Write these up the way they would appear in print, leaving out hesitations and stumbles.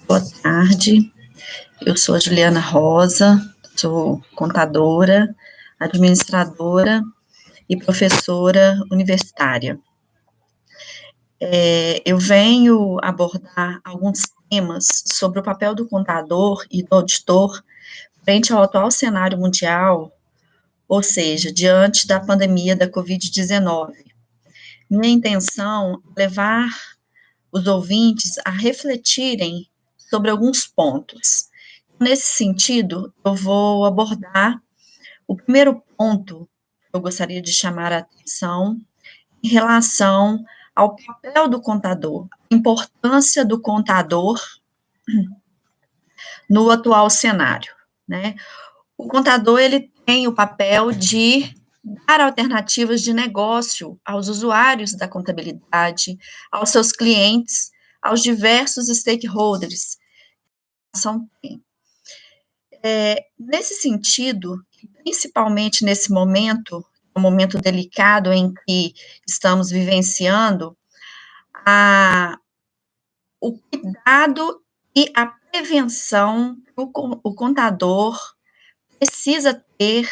Boa tarde, eu sou a Juliana Rosa, sou contadora, administradora e professora universitária. Eu venho abordar alguns temas sobre o papel do contador e do auditor frente ao atual cenário mundial, ou seja, diante da pandemia da Covid-19. Minha intenção é levar os ouvintes a refletirem sobre alguns pontos. Nesse sentido, eu vou abordar o primeiro ponto que eu gostaria de chamar a atenção em relação ao papel do contador, a importância do contador no atual cenário, né? O contador, ele tem o papel de dar alternativas de negócio aos usuários da contabilidade, aos seus clientes, aos diversos stakeholders. Nesse sentido, principalmente nesse momento, um momento delicado em que estamos vivenciando, o cuidado e a prevenção que o contador precisa ter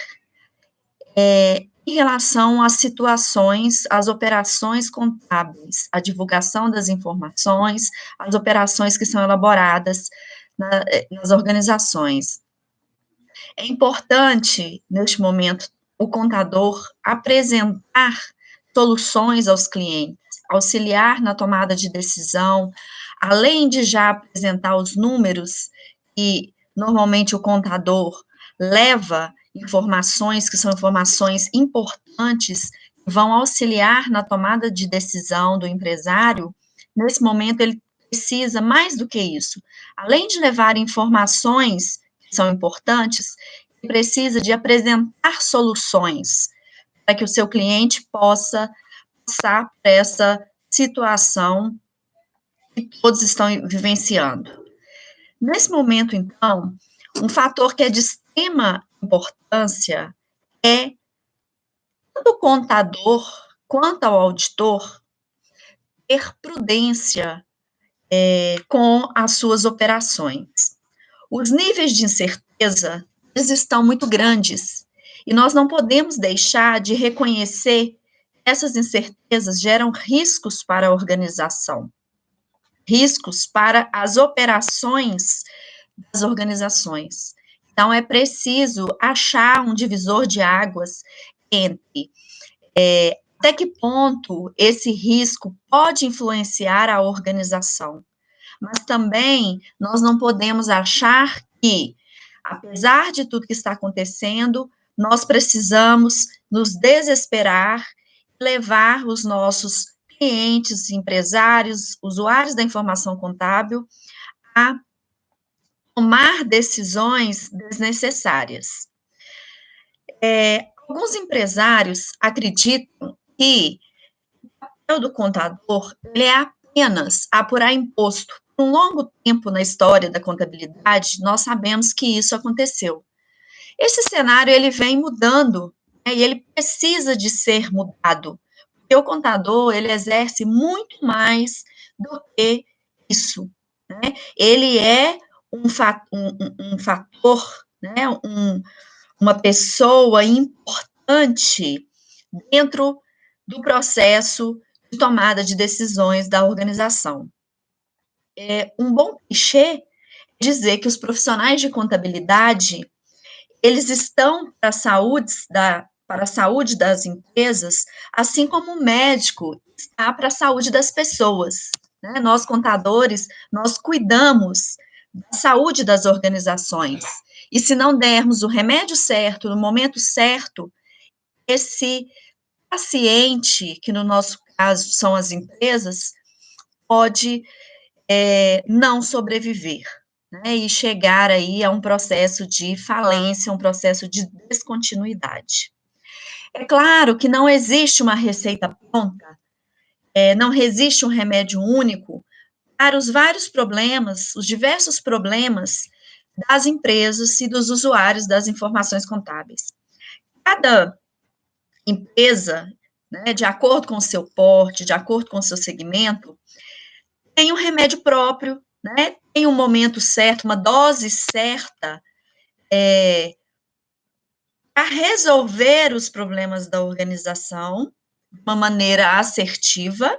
em relação às situações, às operações contábeis, a divulgação das informações, as operações que são elaboradas nas organizações. É importante, neste momento, o contador apresentar soluções aos clientes, auxiliar na tomada de decisão, além de já apresentar os números, e normalmente o contador leva informações que são informações importantes, que vão auxiliar na tomada de decisão do empresário. Nesse momento, ele precisa mais do que isso. Além de levar informações que são importantes, ele precisa de apresentar soluções para que o seu cliente possa passar por essa situação que todos estão vivenciando. Nesse momento, então, um fator que é de extrema importância é tanto o contador quanto ao auditor ter prudência com as suas operações. Os níveis de incerteza, eles estão muito grandes, e nós não podemos deixar de reconhecer que essas incertezas geram riscos para a organização, riscos para as operações das organizações. Então, é preciso achar um divisor de águas entre até que ponto esse risco pode influenciar a organização. Mas também nós não podemos achar que, apesar de tudo que está acontecendo, nós precisamos nos desesperar, levar os nossos clientes, empresários, usuários da informação contábil a tomar decisões desnecessárias. Alguns empresários acreditam que o papel do contador ele é apenas apurar imposto. Por um longo tempo na história da contabilidade, nós sabemos que isso aconteceu. Esse cenário ele vem mudando, né, e ele precisa de ser mudado, porque o contador ele exerce muito mais do que isso, né? Ele é um fator, né, uma pessoa importante dentro do processo de tomada de decisões da organização. Um bom clichê é dizer que os profissionais de contabilidade, eles estão para a saúde das empresas, assim como o médico está para a saúde das pessoas, né? Nós, contadores, nós cuidamos da saúde das organizações, e se não dermos o remédio certo, no momento certo, esse paciente, que no nosso caso são as empresas, pode não sobreviver, né, e chegar aí a um processo de falência, um processo de descontinuidade. É claro que não existe uma receita pronta, não existe um remédio único para os vários problemas, os diversos problemas das empresas e dos usuários das informações contábeis. Cada empresa, né, de acordo com o seu porte, de acordo com o seu segmento, tem um remédio próprio, né, tem um momento certo, uma dose certa, para resolver os problemas da organização de uma maneira assertiva,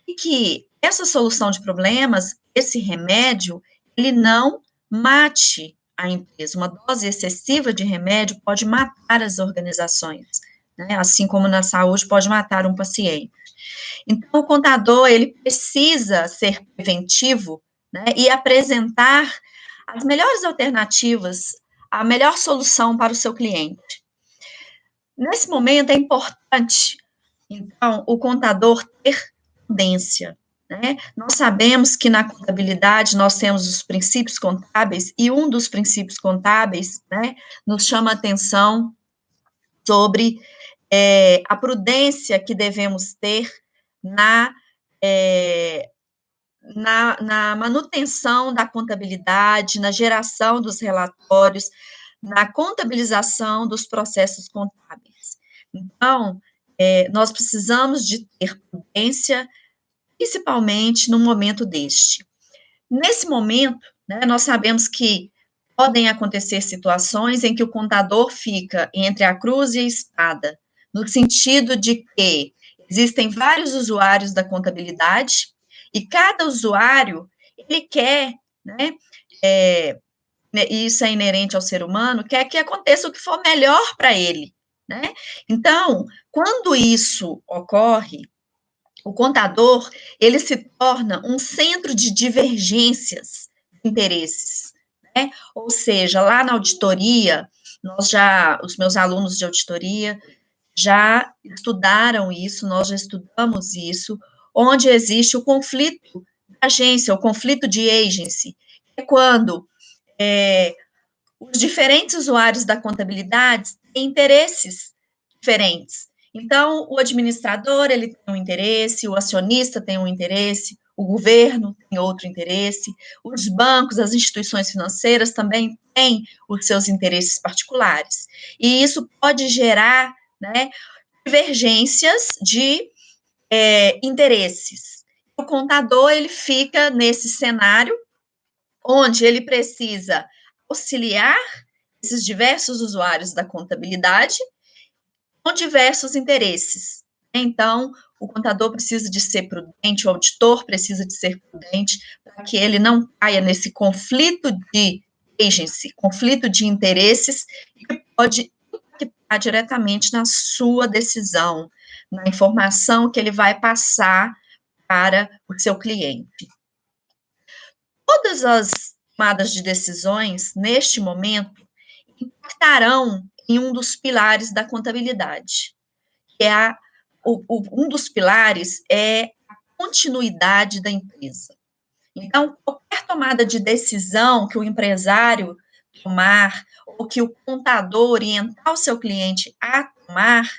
e que essa solução de problemas, esse remédio, ele não mate a empresa. Uma dose excessiva de remédio pode matar as organizações, né? Assim como na saúde pode matar um paciente. Então, o contador, ele precisa ser preventivo, né, e apresentar as melhores alternativas, a melhor solução para o seu cliente. Nesse momento, é importante, então, o contador ter prudência, né? Nós sabemos que na contabilidade nós temos os princípios contábeis, e um dos princípios contábeis, né, nos chama a atenção sobre a prudência que devemos ter na, na manutenção da contabilidade, na geração dos relatórios, na contabilização dos processos contábeis. Então, nós precisamos de ter prudência, principalmente no momento deste. Nesse momento, né, nós sabemos que podem acontecer situações em que o contador fica entre a cruz e a espada, no sentido de que existem vários usuários da contabilidade, e cada usuário, ele quer, né, e isso é inerente ao ser humano, quer que aconteça o que for melhor para ele, né? Então, quando isso ocorre, o contador, ele se torna um centro de divergências de interesses, né? Ou seja, lá na auditoria, os meus alunos de auditoria já estudaram isso, nós já estudamos isso, onde existe o conflito de agência, o conflito de agency, que é quando os diferentes usuários da contabilidade têm interesses diferentes. Então, o administrador, ele tem um interesse, o acionista tem um interesse, o governo tem outro interesse, os bancos, as instituições financeiras também têm os seus interesses particulares. E isso pode gerar, né, divergências de interesses. O contador, ele fica nesse cenário onde ele precisa auxiliar esses diversos usuários da contabilidade com diversos interesses. Então, o contador precisa de ser prudente, o auditor precisa de ser prudente, para que ele não caia nesse conflito de agency, conflito de interesses, que pode impactar diretamente na sua decisão, na informação que ele vai passar para o seu cliente. Todas as tomadas de decisões, neste momento, impactarão em um dos pilares da contabilidade, que é um dos pilares é a continuidade da empresa. Então, qualquer tomada de decisão que o empresário tomar, ou que o contador orientar o seu cliente a tomar,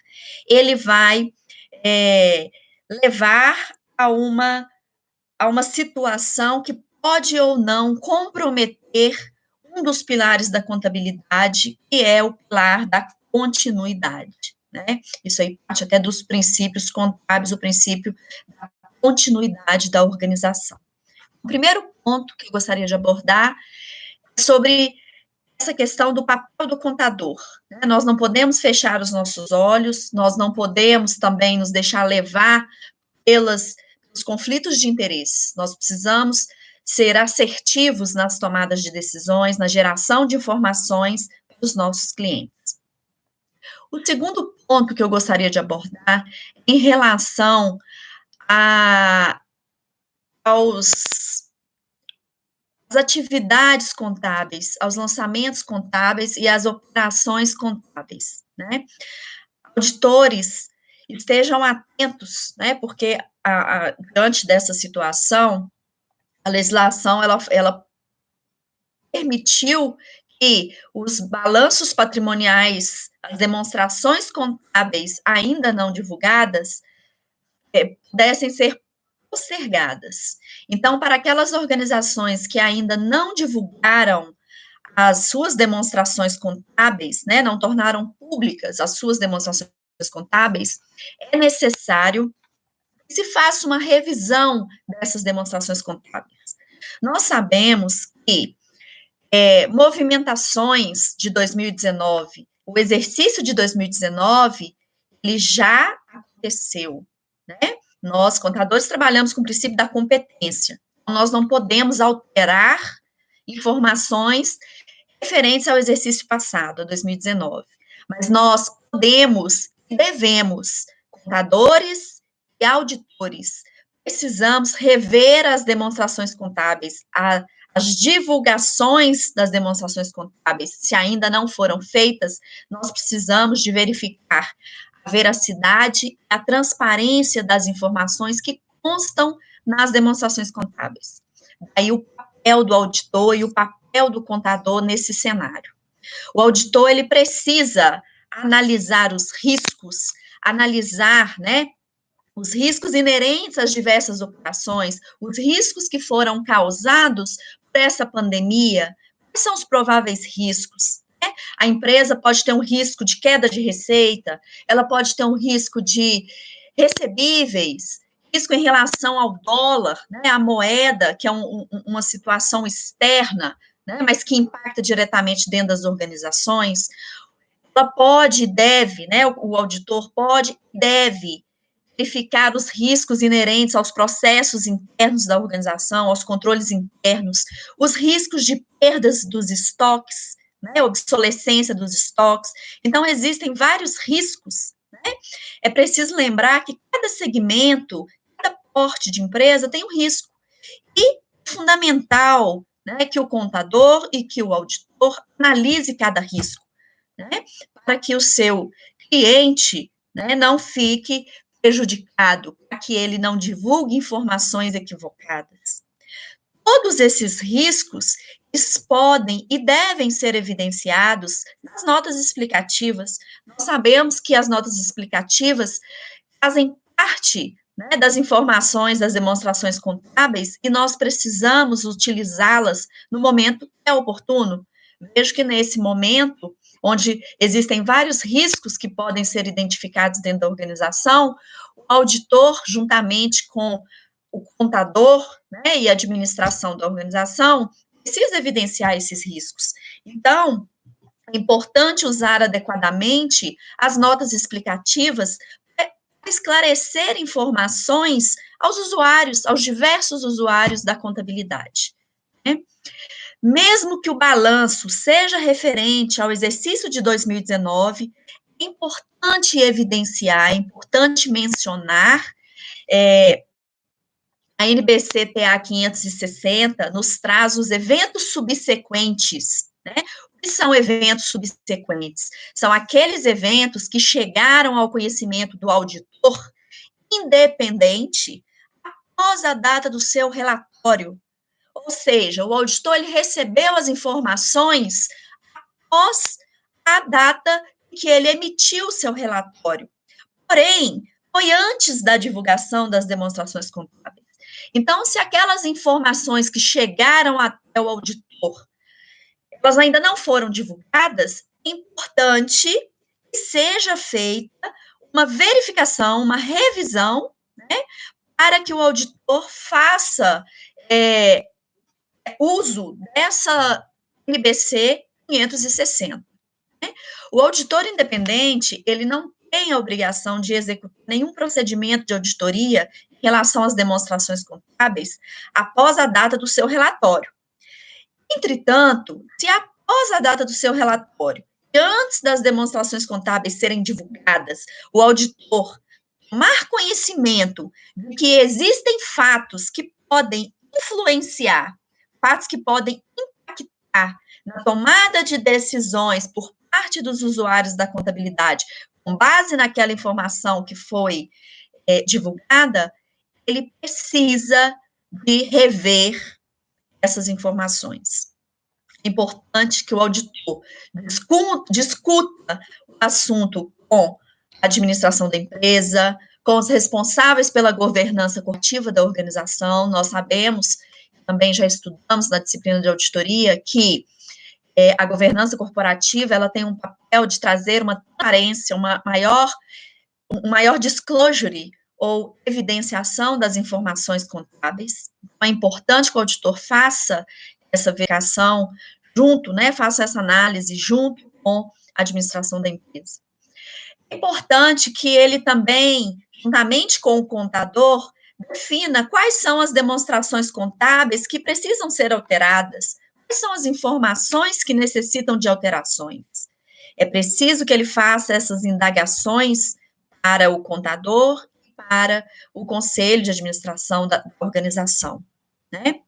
ele vai levar a uma situação que pode ou não comprometer um dos pilares da contabilidade, que é o pilar da continuidade, né? Isso aí parte até dos princípios contábeis, o princípio da continuidade da organização. O primeiro ponto que eu gostaria de abordar é sobre essa questão do papel do contador, né? Nós não podemos fechar os nossos olhos, nós não podemos também nos deixar levar pelos conflitos de interesses. Nós precisamos ser assertivos nas tomadas de decisões, na geração de informações para os nossos clientes. O segundo ponto que eu gostaria de abordar, em relação às atividades contábeis, aos lançamentos contábeis e às operações contábeis, né? Auditores, estejam atentos, né? Porque diante dessa situação, a legislação, ela permitiu que os balanços patrimoniais, as demonstrações contábeis ainda não divulgadas, pudessem ser postergadas. Então, para aquelas organizações que ainda não divulgaram as suas demonstrações contábeis, né, não tornaram públicas as suas demonstrações contábeis, é necessário que se faça uma revisão dessas demonstrações contábeis. Nós sabemos que movimentações de 2019, o exercício de 2019, ele já aconteceu, né? Nós, contadores, trabalhamos com o princípio da competência. Nós não podemos alterar informações referentes ao exercício passado, a 2019. Mas nós podemos e devemos, contadores e auditores, precisamos rever as demonstrações contábeis, as divulgações das demonstrações contábeis, se ainda não foram feitas, nós precisamos de verificar a veracidade e a transparência das informações que constam nas demonstrações contábeis. Daí o papel do auditor e o papel do contador nesse cenário. O auditor, ele precisa analisar os riscos, analisar, né, os riscos inerentes às diversas operações, os riscos que foram causados por essa pandemia, quais são os prováveis riscos? Né? A empresa pode ter um risco de queda de receita, ela pode ter um risco de recebíveis, risco em relação ao dólar, né, a moeda, que é uma situação externa, né, mas que impacta diretamente dentro das organizações. Ela pode e deve, né, o auditor pode e deve verificar os riscos inerentes aos processos internos da organização, aos controles internos, os riscos de perdas dos estoques, né, obsolescência dos estoques. Então, existem vários riscos, né? É preciso lembrar que cada segmento, cada porte de empresa tem um risco. E é fundamental, né, que o contador e que o auditor analise cada risco, né, para que o seu cliente, né, não fique prejudicado, para que ele não divulgue informações equivocadas. Todos esses riscos podem e devem ser evidenciados nas notas explicativas. Nós sabemos que as notas explicativas fazem parte, né, das informações das demonstrações contábeis e nós precisamos utilizá-las no momento que é oportuno. Vejo que nesse momento, onde existem vários riscos que podem ser identificados dentro da organização, o auditor, juntamente com o contador, né, e a administração da organização, precisa evidenciar esses riscos. Então, é importante usar adequadamente as notas explicativas para esclarecer informações aos usuários, aos diversos usuários da contabilidade, né? Mesmo que o balanço seja referente ao exercício de 2019, é importante evidenciar, é importante mencionar a NBC-TA 560 nos traz os eventos subsequentes, né? O que são eventos subsequentes? São aqueles eventos que chegaram ao conhecimento do auditor independente após a data do seu relatório. Ou seja, o auditor ele recebeu as informações após a data que ele emitiu o seu relatório. Porém, foi antes da divulgação das demonstrações contábeis. Então, se aquelas informações que chegaram até o auditor, elas ainda não foram divulgadas, é importante que seja feita uma verificação, uma revisão, né, para que o auditor faça uso dessa NBC 560. Né? O auditor independente, ele não tem a obrigação de executar nenhum procedimento de auditoria em relação às demonstrações contábeis após a data do seu relatório. Entretanto, se após a data do seu relatório, antes das demonstrações contábeis serem divulgadas, o auditor tomar conhecimento de que existem fatos que podem influenciar, fatos que podem impactar na tomada de decisões por parte dos usuários da contabilidade, com base naquela informação que foi divulgada, ele precisa de rever essas informações. É importante que o auditor discuta o assunto com a administração da empresa, com os responsáveis pela governança corporativa da organização. Nós sabemos, também já estudamos na disciplina de auditoria, que a governança corporativa ela tem um papel de trazer uma transparência, um maior disclosure, ou evidenciação das informações contábeis. Então, é importante que o auditor faça essa verificação junto, né, faça essa análise junto com a administração da empresa. É importante que ele também, juntamente com o contador, defina quais são as demonstrações contábeis que precisam ser alteradas, quais são as informações que necessitam de alterações. É preciso que ele faça essas indagações para o contador, para o conselho de administração da organização, né?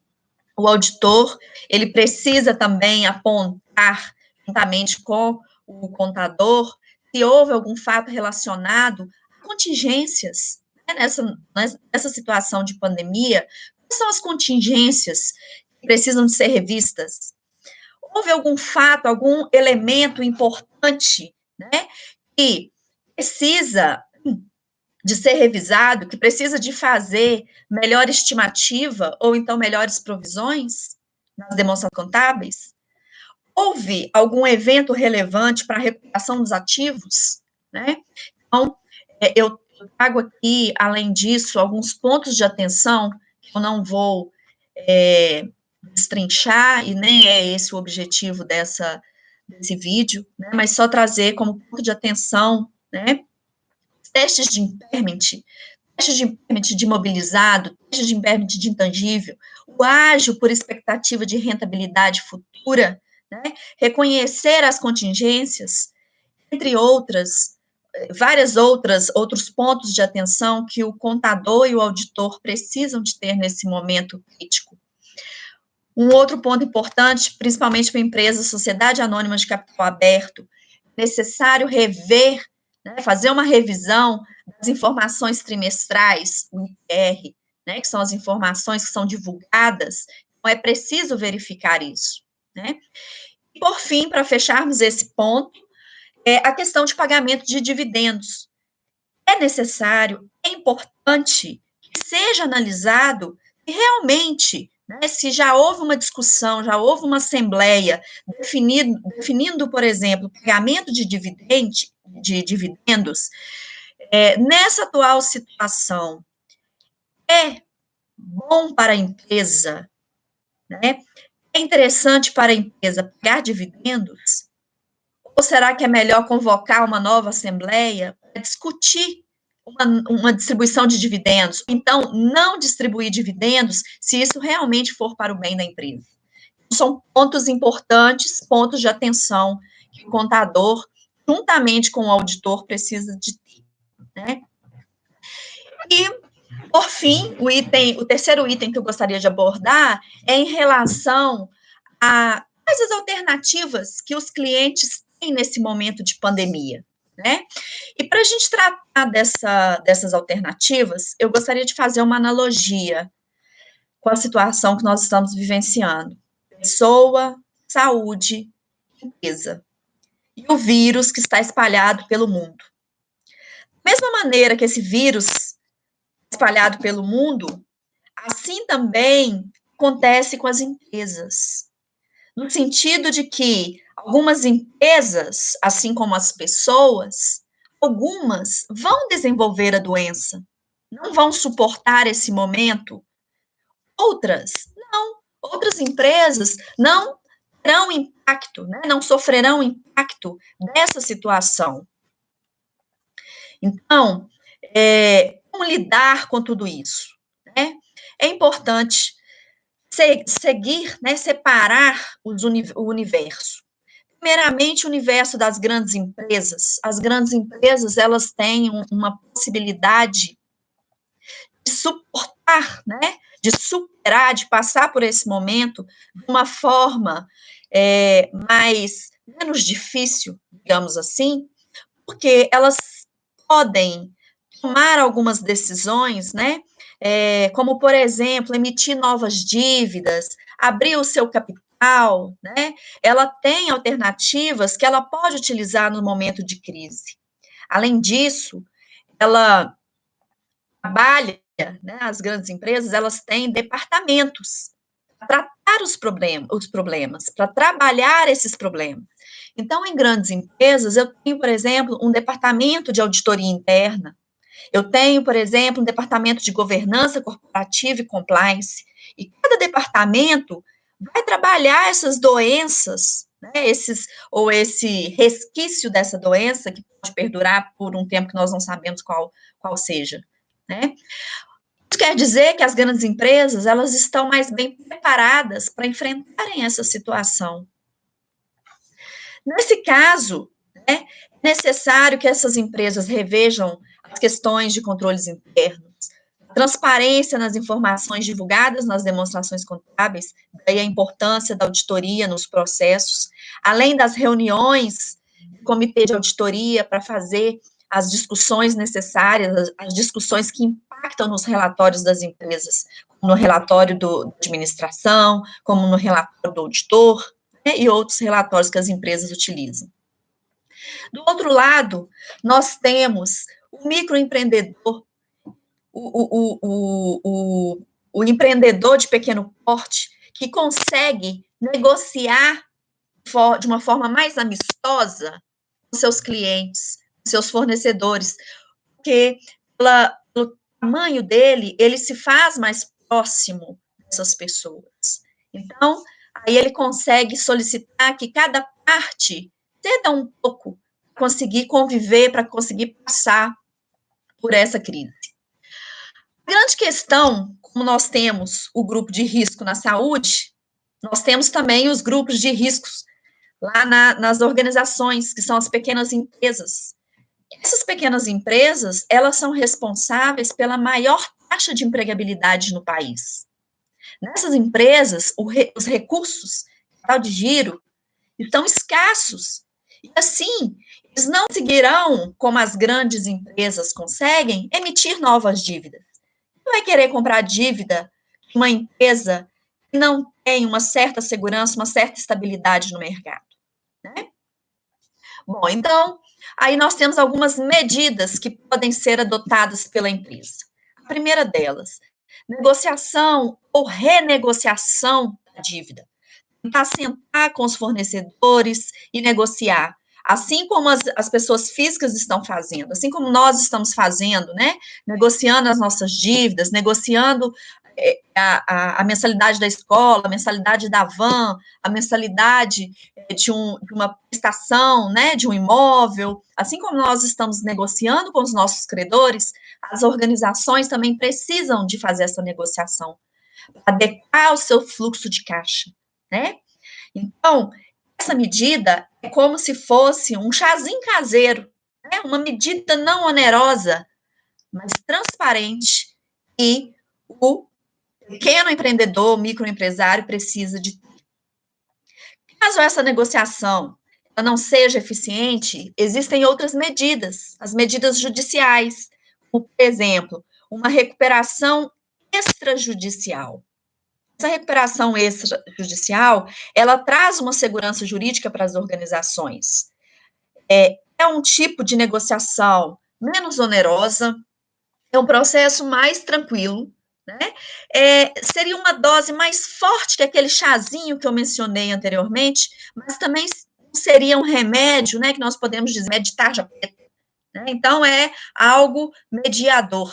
O auditor, ele precisa também apontar, juntamente com o contador, se houve algum fato relacionado a contingências, né, nessa situação de pandemia. Quais são as contingências que precisam de ser revistas? Houve algum fato, algum elemento importante, né, que precisa de ser revisado, que precisa de fazer melhor estimativa ou então melhores provisões nas demonstrações contábeis? Houve algum evento relevante para a recuperação dos ativos, né? Então, eu trago aqui, além disso, alguns pontos de atenção que eu não vou destrinchar, e nem é esse o objetivo desse vídeo, né? Mas só trazer como ponto de atenção, né? Testes de impairment, de imobilizado, testes de impairment de intangível, o ágio por expectativa de rentabilidade futura, né? Reconhecer as contingências, entre outros pontos de atenção que o contador e o auditor precisam de ter nesse momento crítico. Um outro ponto importante, principalmente para empresas, sociedade anônima de capital aberto, necessário rever, né, fazer uma revisão das informações trimestrais, o IR, né, que são as informações que são divulgadas. Então, é preciso verificar isso, né? E, por fim, para fecharmos esse ponto, a questão de pagamento de dividendos. É necessário, é importante que seja analisado e realmente, né, se já houve uma discussão, já houve uma assembleia definindo, por exemplo, o pagamento de dividendos, nessa atual situação, é bom para a empresa, né? É interessante para a empresa pagar dividendos? Ou será que é melhor convocar uma nova assembleia para discutir uma distribuição de dividendos? Então, não distribuir dividendos se isso realmente for para o bem da empresa. São pontos importantes, pontos de atenção que o contador, juntamente com o auditor, precisa de ter, né? E, por fim, o terceiro item que eu gostaria de abordar é em relação a quais as alternativas que os clientes têm nesse momento de pandemia, né? E para a gente tratar dessas alternativas, eu gostaria de fazer uma analogia com a situação que nós estamos vivenciando. Pessoa, saúde, empresa. E o vírus que está espalhado pelo mundo. Da mesma maneira que esse vírus espalhado pelo mundo, assim também acontece com as empresas. No sentido de que algumas empresas, assim como as pessoas, algumas vão desenvolver a doença, não vão suportar esse momento. Outras, não. Outras empresas não terão impacto, né? Não sofrerão impacto dessa situação. Então, como lidar com tudo isso, né? É importante seguir, né, separar o universo. Primeiramente, o universo das grandes empresas. As grandes empresas, elas têm uma possibilidade de suportar, né, de superar, de passar por esse momento de uma forma menos difícil, digamos assim, porque elas podem tomar algumas decisões, né, como, por exemplo, emitir novas dívidas, abrir o seu capital, né, ela tem alternativas que ela pode utilizar no momento de crise. Além disso, ela trabalha, né, as grandes empresas, elas têm departamentos para tratar os problemas, para trabalhar esses problemas. Então, em grandes empresas, eu tenho, por exemplo, um departamento de auditoria interna, Eu tenho, por exemplo, um departamento de governança corporativa e compliance, e cada departamento vai trabalhar essas doenças, né, esse resquício dessa doença, que pode perdurar por um tempo que nós não sabemos qual seja, né? Isso quer dizer que as grandes empresas, elas estão mais bem preparadas para enfrentarem essa situação. Nesse caso, né, é necessário que essas empresas revejam as questões de controles internos, transparência nas informações divulgadas nas demonstrações contábeis, daí a importância da auditoria nos processos, além das reuniões do comitê de auditoria para fazer as discussões necessárias, as discussões que impactam nos relatórios das empresas, como no relatório da administração, como no relatório do auditor, né, e outros relatórios que as empresas utilizam. Do outro lado, nós temos o microempreendedor, o empreendedor de pequeno porte, que consegue negociar de uma forma mais amistosa com seus clientes, com seus fornecedores, porque pelo tamanho dele, ele se faz mais próximo dessas pessoas. Então, aí ele consegue solicitar que cada parte ceda um pouco, para conseguir conviver, para conseguir passar por essa crise. A grande questão, como nós temos o grupo de risco na saúde, nós temos também os grupos de riscos lá nas organizações, que são as pequenas empresas. Essas pequenas empresas, elas são responsáveis pela maior taxa de empregabilidade no país. Nessas empresas, os recursos de giro estão escassos. E assim, eles não conseguirão, como as grandes empresas conseguem, emitir novas dívidas. Vai querer comprar dívida de uma empresa que não tem uma certa segurança, uma certa estabilidade no mercado, né? Bom, então, aí nós temos algumas medidas que podem ser adotadas pela empresa. A primeira delas, negociação ou renegociação da dívida. Tentar sentar com os fornecedores e negociar, assim como as pessoas físicas estão fazendo, assim como nós estamos fazendo, né? Negociando as nossas dívidas, negociando a mensalidade da escola, a mensalidade da van, a mensalidade de uma prestação, né, de um imóvel, assim como nós estamos negociando com os nossos credores, as organizações também precisam de fazer essa negociação, adequar o seu fluxo de caixa, né? Então, essa medida é como se fosse um chazinho caseiro, né? Uma medida não onerosa, mas transparente, e o pequeno empreendedor, microempresário precisa de. Caso essa negociação ela não seja eficiente, existem outras medidas, as medidas judiciais, como, por exemplo, uma recuperação extrajudicial. Essa recuperação extrajudicial, ela traz uma segurança jurídica para as organizações. É um tipo de negociação menos onerosa, é um processo mais tranquilo, né? Seria uma dose mais forte que aquele chazinho que eu mencionei anteriormente, mas também seria um remédio, né, que nós podemos dizer, de tarja preta, né? Então, é algo mediador.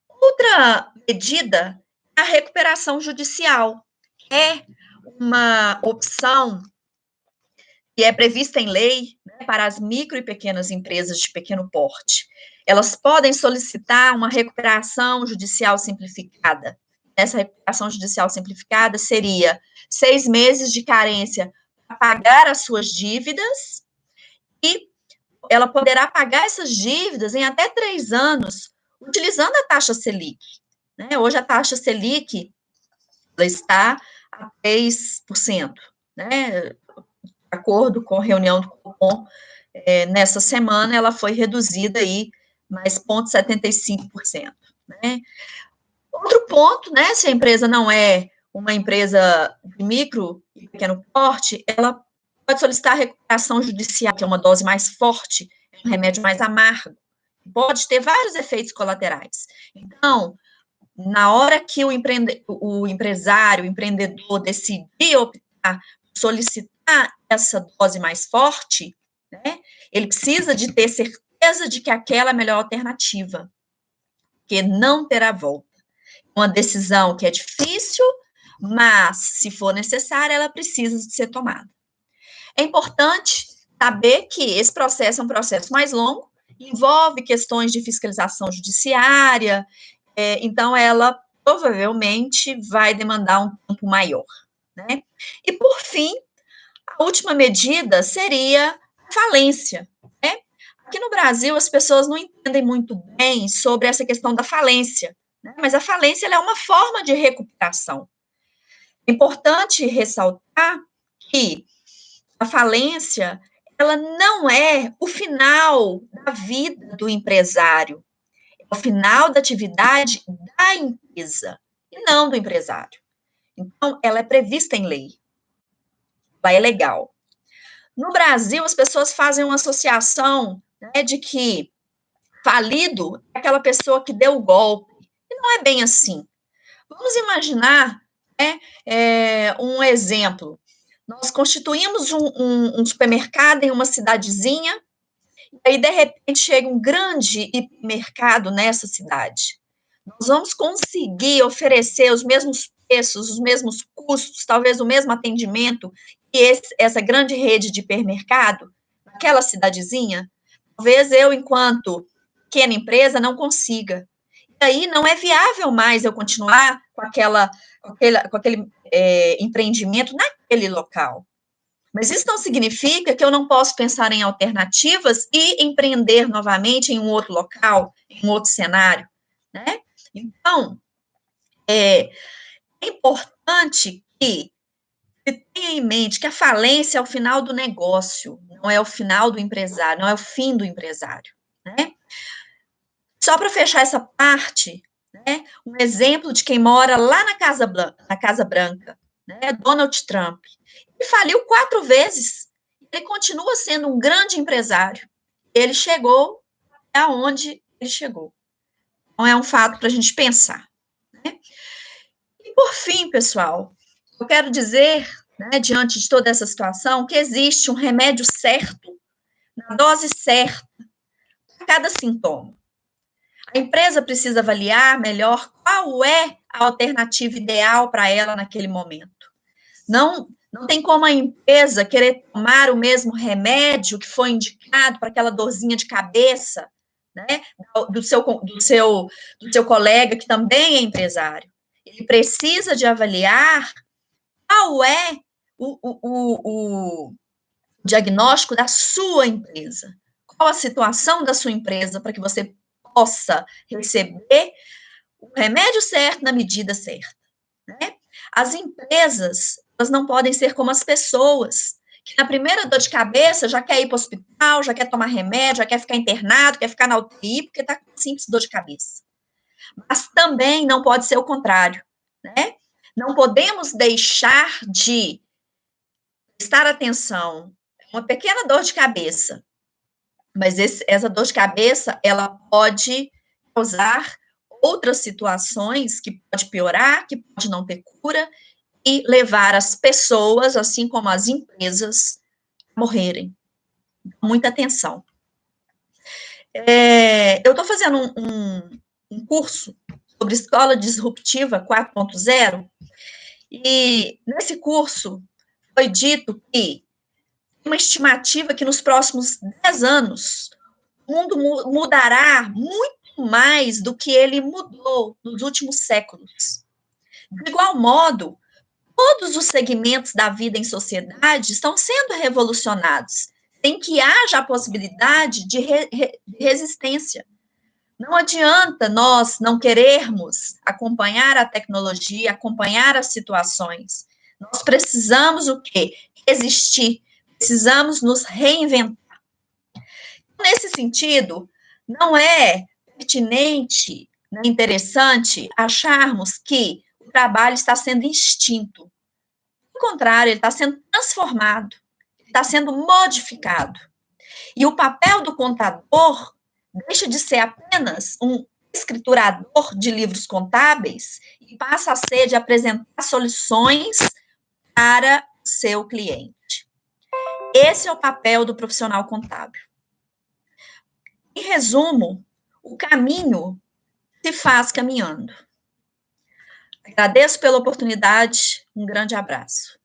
Outra medida é a recuperação judicial. É uma opção que é prevista em lei, né, para as micro e pequenas empresas de pequeno porte. Elas podem solicitar uma recuperação judicial simplificada. Essa recuperação judicial simplificada seria 6 meses de carência para pagar as suas dívidas, e ela poderá pagar essas dívidas em até 3 anos, utilizando a taxa Selic, né? Hoje a taxa Selic ela está a 3%, né? De acordo com a reunião do Copom, nessa semana ela foi reduzida aí mais 0,75%, né? Outro ponto, né, se a empresa não é uma empresa de micro e pequeno porte, ela pode solicitar recuperação judicial, que é uma dose mais forte, um remédio mais amargo, pode ter vários efeitos colaterais. Então, na hora que o empresário, o empreendedor decidir optar, solicitar essa dose mais forte, né, ele precisa de ter certeza certeza de que aquela é a melhor alternativa, porque não terá volta. Uma decisão que é difícil, mas, se for necessária, ela precisa de ser tomada. É importante saber que esse processo é um processo mais longo, envolve questões de fiscalização judiciária, então ela provavelmente vai demandar um tempo maior, né? E, por fim, a última medida seria a falência, né? Aqui no Brasil, as pessoas não entendem muito bem sobre essa questão da falência, né? Mas a falência é uma forma de recuperação. É importante ressaltar que a falência, ela não é o final da vida do empresário, é o final da atividade da empresa, e não do empresário. Então, ela é prevista em lei, ela é legal. No Brasil, as pessoas fazem uma associação, né, de que falido é aquela pessoa que deu o golpe, e não é bem assim. Vamos imaginar, né, um exemplo. Nós constituímos um supermercado em uma cidadezinha, e aí, de repente, chega um grande hipermercado nessa cidade. Nós vamos conseguir oferecer os mesmos preços, os mesmos custos, talvez o mesmo atendimento que essa grande rede de hipermercado naquela cidadezinha? Talvez eu, enquanto pequena empresa, não consiga. E aí não é viável mais eu continuar com aquele empreendimento naquele local. Mas isso não significa que eu não posso pensar em alternativas e empreender novamente em um outro local, em um outro cenário, né? Então, é importante que se tenha em mente que a falência é o final do negócio, não é o final do empresário, não é o fim do empresário, né? Só para fechar essa parte, né, um exemplo de quem mora lá na Casa Branca, né, Donald Trump. Ele faliu 4 vezes, ele continua sendo um grande empresário. Ele chegou aonde ele chegou. Então, é um fato para a gente pensar, né? E, por fim, pessoal, eu quero dizer, né, diante de toda essa situação, que existe um remédio certo, na dose certa, para cada sintoma. A empresa precisa avaliar melhor qual é a alternativa ideal para ela naquele momento. Não tem como a empresa querer tomar o mesmo remédio que foi indicado para aquela dorzinha de cabeça, né, do seu colega que também é empresário. Ele precisa de avaliar qual é o diagnóstico da sua empresa, qual a situação da sua empresa para que você possa receber o remédio certo na medida certa, né? As empresas, elas não podem ser como as pessoas, que na primeira dor de cabeça já quer ir para o hospital, já quer tomar remédio, já quer ficar internado, quer ficar na UTI, porque está com simples dor de cabeça. Mas também não pode ser o contrário, né? Não podemos deixar de prestar atenção. Uma pequena dor de cabeça, mas essa dor de cabeça, ela pode causar outras situações que pode piorar, que pode não ter cura, e levar as pessoas, assim como as empresas, a morrerem. Muita atenção. Eu estou fazendo um curso sobre escola disruptiva 4.0, e nesse curso foi dito que uma estimativa que nos próximos 10 anos o mundo mudará muito mais do que ele mudou nos últimos séculos. De igual modo, todos os segmentos da vida em sociedade estão sendo revolucionados, sem que haja a possibilidade de resistência. Não adianta nós não querermos acompanhar a tecnologia, acompanhar as situações. Nós precisamos o quê? Resistir. Precisamos nos reinventar. Nesse sentido, não é pertinente, né, interessante acharmos que o trabalho está sendo extinto. Pelo contrário, ele está sendo transformado, está sendo modificado. E o papel do contador deixa de ser apenas um escriturador de livros contábeis e passa a ser de apresentar soluções para o seu cliente. Esse é o papel do profissional contábil. Em resumo, o caminho se faz caminhando. Agradeço pela oportunidade, um grande abraço.